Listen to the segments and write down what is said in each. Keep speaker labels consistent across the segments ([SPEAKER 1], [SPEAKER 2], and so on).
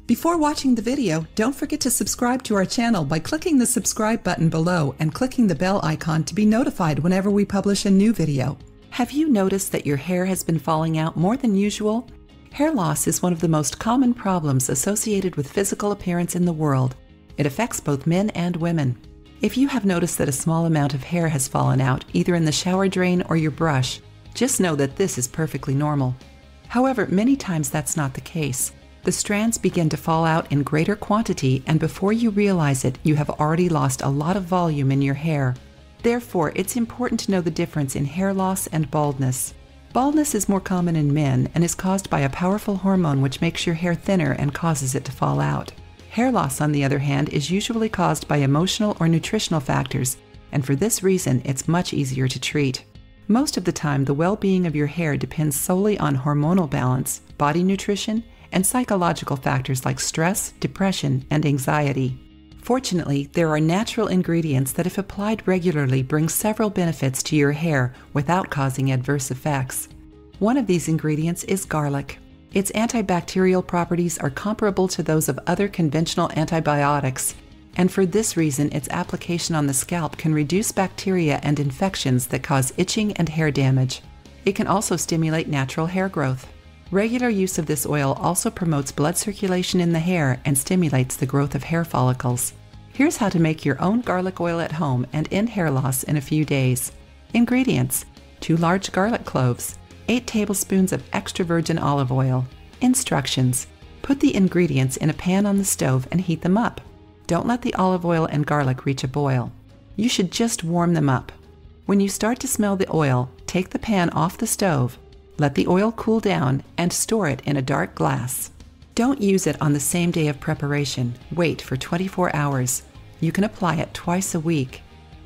[SPEAKER 1] Before watching the video, don't forget to subscribe to our channel by clicking the subscribe button below and clicking the bell icon to be notified whenever we publish a new video. Have you noticed that your hair has been falling out more than usual? Hair loss is one of the most common problems associated with physical appearance in the world. It affects both men and women. If you have noticed that a small amount of hair has fallen out, either in the shower drain or your brush, just know that this is perfectly normal. However, many times that's not the case. The strands begin to fall out in greater quantity, and before you realize it, you have already lost a lot of volume in your hair. Therefore, it's important to know the difference in hair loss and baldness. Baldness is more common in men and is caused by a powerful hormone which makes your hair thinner and causes it to fall out. Hair loss, on the other hand, is usually caused by emotional or nutritional factors, and for this reason, it's much easier to treat. Most of the time, the well-being of your hair depends solely on hormonal balance, body nutrition, and psychological factors like stress, depression, and anxiety. Fortunately, there are natural ingredients that, if applied regularly, bring several benefits to your hair without causing adverse effects. One of these ingredients is garlic. Its antibacterial properties are comparable to those of other conventional antibiotics, and for this reason, its application on the scalp can reduce bacteria and infections that cause itching and hair damage. It can also stimulate natural hair growth. Regular use of this oil also promotes blood circulation in the hair and stimulates the growth of hair follicles. Here's how to make your own garlic oil at home and end hair loss in a few days. Ingredients: 2 large garlic cloves, 8 tablespoons of extra virgin olive oil. Instructions: put the ingredients in a pan on the stove and heat them up. Don't let the olive oil and garlic reach a boil. You should just warm them up. When you start to smell the oil, take the pan off the stove. Let the oil cool down and store it in a dark glass. Don't use it on the same day of preparation. Wait for 24 hours. You can apply it twice a week.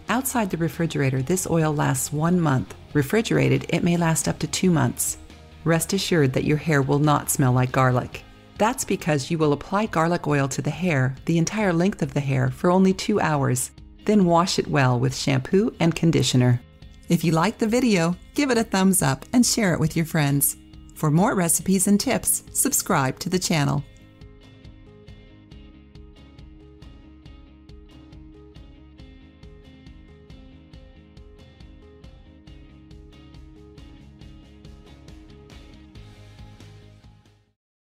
[SPEAKER 1] Outside the refrigerator, this oil lasts 1 month. Refrigerated, it may last up to 2 months. Rest assured that your hair will not smell like garlic. That's because you will apply garlic oil to the hair, the entire length of the hair, for only 2 hours. Then wash it well with shampoo and conditioner. If you liked the video, give it a thumbs up and share it with your friends. For more recipes and tips, subscribe to the channel.